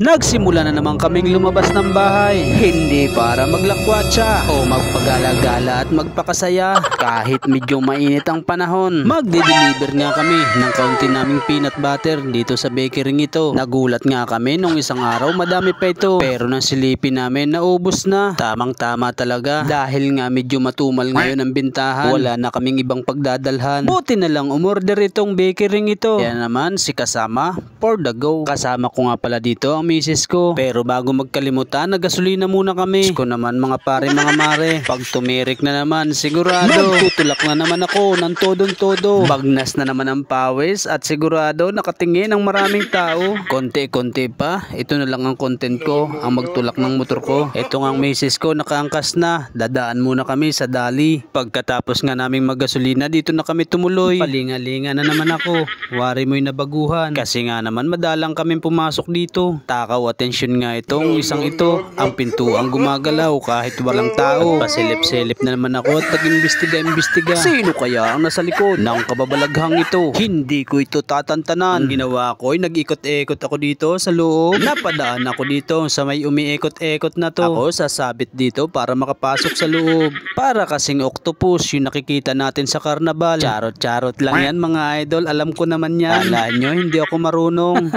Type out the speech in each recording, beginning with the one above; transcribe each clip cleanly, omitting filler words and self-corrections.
Nagsimula na naman kaming lumabas ng bahay, hindi para maglakwatsa o magpagala-gala at magpakasaya kahit medyo mainit ang panahon. Magde-deliver nga kami ng kaunti naming peanut butter dito sa bakery ito. Nagulat nga kami nung isang araw madami pa ito, pero nang silipin namin naubos na. Tamang-tama talaga dahil nga medyo matumal ngayon ang bintahan. Wala na kaming ibang pagdadalhan. Buti na lang umorder itong bakery ito. Kaya naman si kasama for the go. Kasama ko nga pala dito ang misis ko. Pero bago magkalimutan, nagasolina muna kami. Ko naman mga pare mga mare. Pag tumirik na naman, sigurado magtutulak na naman ako ng todong-todo. Bagnas na naman ang pawis at sigurado nakatingin ang maraming tao. Konti-konti pa, ito na lang ang content ko, ang magtulak ng motor ko. Ito nga ang misis ko, nakaangkas na. Dadaan muna kami sa Dali. Pagkatapos nga naming maggasolina, dito na kami tumuloy. Palinga-linga na naman ako. Wari mo'y nabaguhan. Kasi nga naman madalang kaming pumasok dito. Takaw atensyon nga itong isang ito. Ang pintuang gumagalaw kahit walang tao. Pasilip-silip na naman ako at nag-imbestiga. Sino kaya ang nasa likod ng kababalaghang ito? Hindi ko ito tatantanan. Ang ginawa ko ay nag-ikot-ikot ako dito sa loob. Napadaan ako dito sa may umiikot-ikot na to. Ako sasabit dito para makapasok sa loob. Para kasing octopus yung nakikita natin sa karnabal. Charot-charot lang yan mga idol. Alam ko naman yan. Kala nyo hindi ako marunong.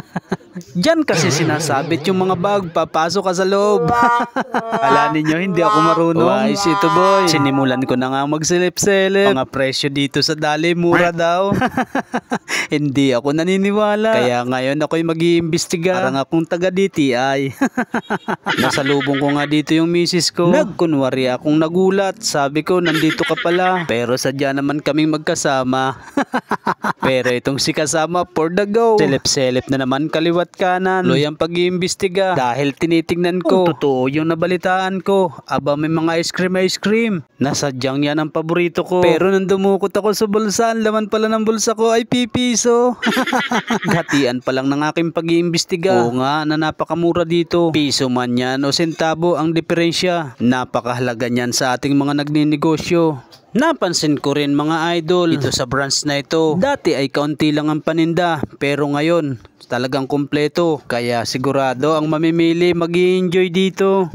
Diyan kasi sinasabit yung mga bag, papasok ka sa loob. Ala ninyo, hindi ako marunong. Wise ito boy. Sinimulan ko na nga magsilip-silip. Mga presyo dito sa Dali, mura daw. Hindi ako naniniwala. Kaya ngayon ako'y mag-iimbestiga. Parang akong taga-DTI. Nasalubong ko nga dito yung misis ko. Nagkunwari akong nagulat. Sabi ko, nandito ka pala. Pero sadya naman kaming magkasama. Pero itong si kasama, for the go. Silip-silip na naman kaliwat kanan. Loy ang pag-iimbestiga dahil tinitingnan ko totoo yung nabalitaan ko. Aba may mga ice cream. Nasadyang yan ang paborito ko. Pero nang dumukot ako sa bulsa, laman pala ng bulsa ko ay pipiso. Hatian pa lang ng aking pag-iimbestiga. Oo nga na napakamura dito. Piso man yan o sentabo ang diferensya. Napakahalaga niyan sa ating mga nagninegosyo. Napansin ko rin mga idol ito sa branch na ito. Dati ay kaunti lang ang paninda pero ngayon talagang kompleto. Kaya sigurado ang mamimili mag-i-enjoy dito.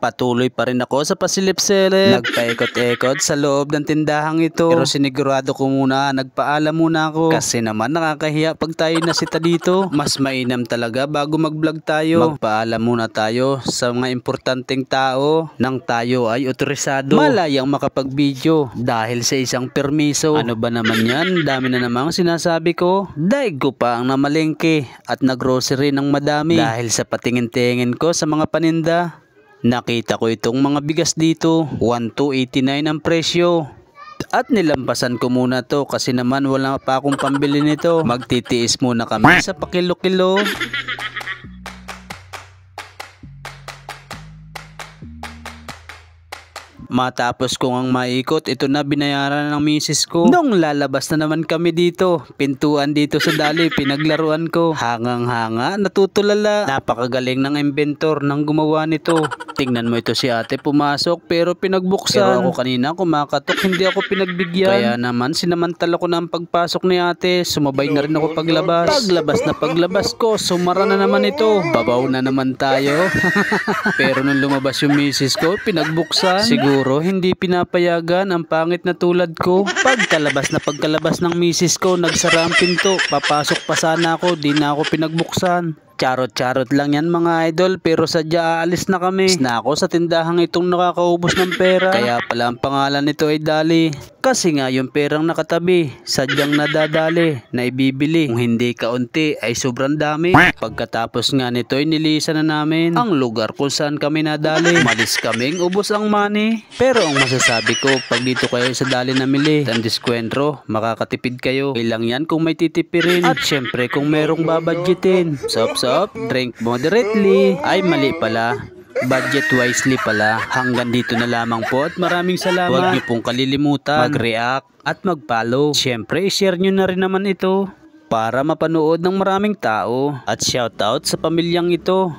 Patuloy pa rin ako sa pasilip-silip. Nagpaikot-ikot sa loob ng tindahang ito. Pero sinigurado ko muna, nagpaalam muna ako. Kasi naman nakakahiya pag tayo nasita dito. Mas mainam talaga bago mag-vlog tayo. Magpaalam muna tayo sa mga importanteng tao nang tayo ay otorisado. Malayang makapag-video dahil sa isang permiso. Ano ba naman yan? Dami na namang sinasabi ko. Daig ko pa ang namalengke at naggrocery ng madami. Dahil sa patingin-tingin ko sa mga paninda. Nakita ko itong mga bigas dito, 1,289 ang presyo. At nilampasan ko muna to kasi naman wala pa akong pambili nito. Magtitiis muna kami sa pakilo-kilo. Matapos kong ang maikot, ito na binayaran ng misis ko. Nung lalabas na naman kami dito, pintuan dito sa Dali, pinaglaruan ko. Hangang-hanga, natutulala. Napakagaling ng inventor ng gumawa nito. Tingnan mo ito si ate, pumasok pero pinagbuksan. Pero ako kanina kumakatok, hindi ako pinagbigyan. Kaya naman sinamantala ko na ang pagpasok ni ate, sumabay na rin ako paglabas. Paglabas ko, sumara na naman ito. Babaw na naman tayo. Pero nung lumabas yung misis ko, pinagbuksan. Siguro hindi pinapayagan ang pangit na tulad ko. Pagkalabas ng misis ko, nagsara ang pinto. Papasok pa sana ako, di na ako pinagbuksan. Charot-charot lang yan mga idol pero sadya aalis na kami. Na ako sa tindahang itong nakakaubos ng pera. Kaya pala ang pangalan nito ay Dali. Kasi nga yung perang nakatabi, sadyang nadadali na ibibili. Kung hindi kaunti ay sobrang dami. Pagkatapos nga nito ay nilisan na namin ang lugar kung saan kami nadali. Malis kaming ubos ang money. Pero ang masasabi ko, pag dito kayo sa Dali namili, ang diskwentro, makakatipid kayo. Ilang yan kung may titipirin. At syempre kung merong babadgetin. Sop, drink moderately. Ay mali pala. Budget wisely pala. Hanggang dito na lamang po at maraming salamat. Huwag niyo pong kalilimutan mag-react at mag-follow. Siyempre, i-share nyo na rin naman ito para mapanood ng maraming tao. At shoutout sa pamilyang ito.